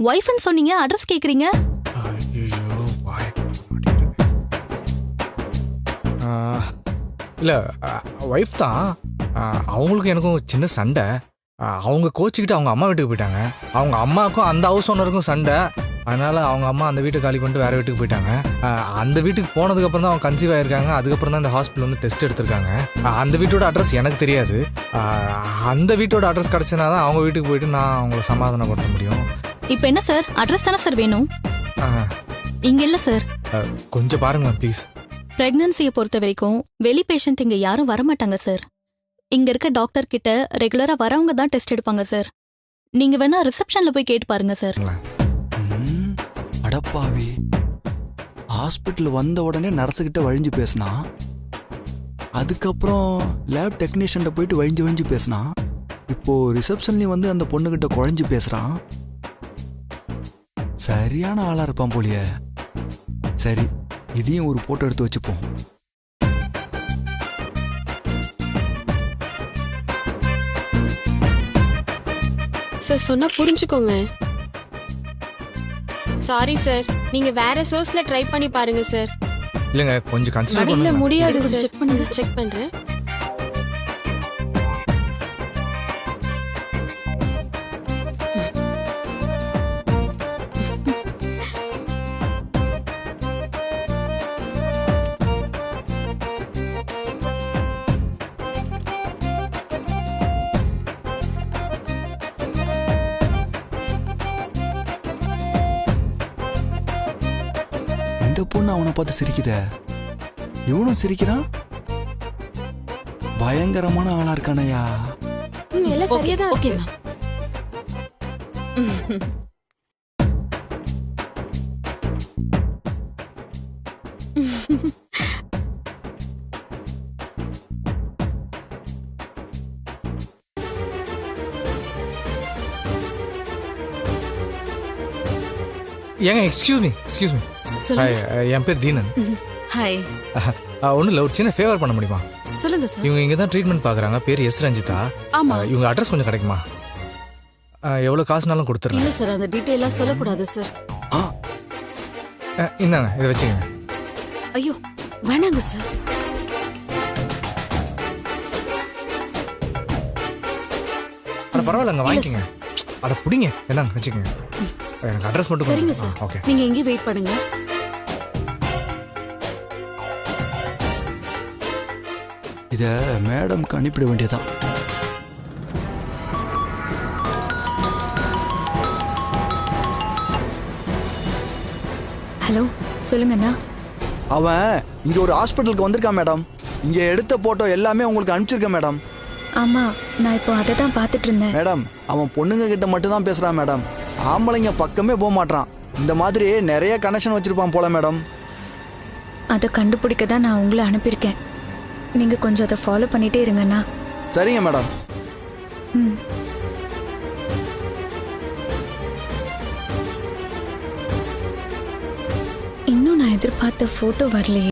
ஒய்ஃப்னு சொன்னீங்க, அட்ரஸ் கேக்குறீங்க? ஐயோ இல்லை ஒய்ஃப் தான். அவங்களுக்கும் எனக்கும் சின்ன சண்டை. அவங்க கோச்சிக்கிட்டு அவங்க அம்மா வீட்டுக்கு போயிட்டாங்க. அவங்க அம்மாவுக்கும் அந்த ஹவுஸ் ஓனருக்கும் சண்டை. அதனால் அவங்க அம்மா அந்த வீட்டை காலி பண்ணிட்டு வேறு வீட்டுக்கு போயிட்டாங்க. அந்த வீட்டுக்கு போனதுக்கப்புறம் தான் அவங்க கன்சீவ் ஆகிருக்காங்க. அதுக்கப்புறம் தான் இந்த ஹாஸ்பிட்டல் வந்து டெஸ்ட் எடுத்திருக்காங்க. அந்த வீட்டோட அட்ரஸ் எனக்கு தெரியாது. அந்த வீட்டோட அட்ரஸ் கிடச்சினா தான் அவங்க வீட்டுக்கு போயிட்டு நான் அவங்கள சமாதானப்படுத்த முடியும். இப்போ என்ன சார், அட்ரஸ் தானே சார் வேணும்? இங்கே இல்லை சார். கொஞ்சம் பாருங்களேன் ப்ளீஸ். பிரெக்னன்சியை பொறுத்த வரைக்கும் வெளி பேஷண்ட் இங்கே யாரும் வரமாட்டாங்க சார். இங்கே இருக்க டாக்டர் கிட்ட ரெகுலராக வரவங்க தான் டெஸ்ட் எடுப்பாங்க சார். நீங்கள் வேணா ரிசப்ஷனில் போய் கேட்டு பாருங்க சார். அடப்பாவி, ஹாஸ்பிட்டல் வந்த உடனே நர்ஸுக்கிட்ட வழிஞ்சு பேசினா, அதுக்கப்புறம் லேப் டெக்னீஷியன்ட்ட போயிட்டு வழிஞ்சு பேசினா, இப்போ ரிசப்ஷன்லேயும் வந்து அந்த பொண்ணுகிட்ட குழஞ்சு பேசுகிறான். சரியான ஆளாக இருப்பான் போலியே. சரி, இதையும் ஒரு போட்டோ எடுத்து வச்சுப்போம். சார் சொன்னா புரிஞ்சுக்கோங்க. சாரி சார், நீங்க வேற சோர்ஸ்ல ட்ரை பண்ணி பாருங்க சார். இல்லைங்க, கொஞ்சம் கன்சிடர் இல்ல பண்ணுங்க. முடியாது சார். செக் பண்ணுங்க. செக் பண்றேன். இந்த பொண்ணு அவனை பார்த்து சிரிக்குதே, இவனும் சிரிக்கிறான். பயங்கரமான ஆளா இருக்கானையா. எல்லாம் சரியா தான் ஓகே இருக்கு. மேம். ஏங்க எக்ஸ்கியூஸ் மீ. சொல்லுங்க. என் பேர் தீனன். ஹாய். ஒன்றும் இல்லை, ஒரு சின்ன ஃபேவர் பண்ண முடியுமா? சொல்லுங்க சார். இவங்க இங்கே தான் ட்ரீட்மெண்ட் பார்க்குறாங்க. பேர் எஸ் ரஞ்சிதா. ஆமா. இவங்க அட்ரஸ் கொஞ்சம் கிடைக்குமா? எவ்வளோ காசுனாலும் கொடுத்துட்றேன். இல்ல சார், அந்த டீட்டெயிலாக சொல்லக்கூடாது சார். இந்தாங்க, இதை வச்சுக்கோங்க. ஐயோ வேணாங்க சார். அட பரவாயில்லங்க, வாங்கிக்கோங்க. அட பிடிங்க, என்னங்க வச்சுக்கோங்க. எனக்கு அட்ரஸ் மட்டும் சரிங்க கொஞ்சம். சார். ஓகே. நீங்க எங்கே வெயிட் பண்ணுங்க. இத மேடம்க்கு அனுப்பிட வேண்டியதான். ஹலோ, சொல்லுங்கண்ணா. அவன் இங்க ஒரு ஹாஸ்பிட்டலுக்கு வந்திருக்கான் மேடம். இங்க எடுத்த போட்டோ எல்லாமே உங்களுக்கு அனுப்பிச்சிருக்கேன் மேடம். ஆமா, நான் இப்போ அதை தான் பார்த்துட்டு இருந்தேன். மேடம், அவன் பொண்ணுங்க கிட்ட மட்டும் தான் பேசுறான் மேடம். ஆம்பளைங்க பக்கமே போக மாட்டான். இந்த மாதிரி நிறைய கனெக்ஷன் வச்சிருப்பான் போல மேடம். அதை கண்டுபிடிக்க தான் நான் உங்களை அனுப்பியிருக்கேன். நீங்க கொஞ்சம் அதை ஃபாலோ பண்ணிட்டே இருங்கண்ணா. சரிங்க மேடம். ம். இன்னும் நான் எதிர்பார்த்த போட்டோ வரலையே.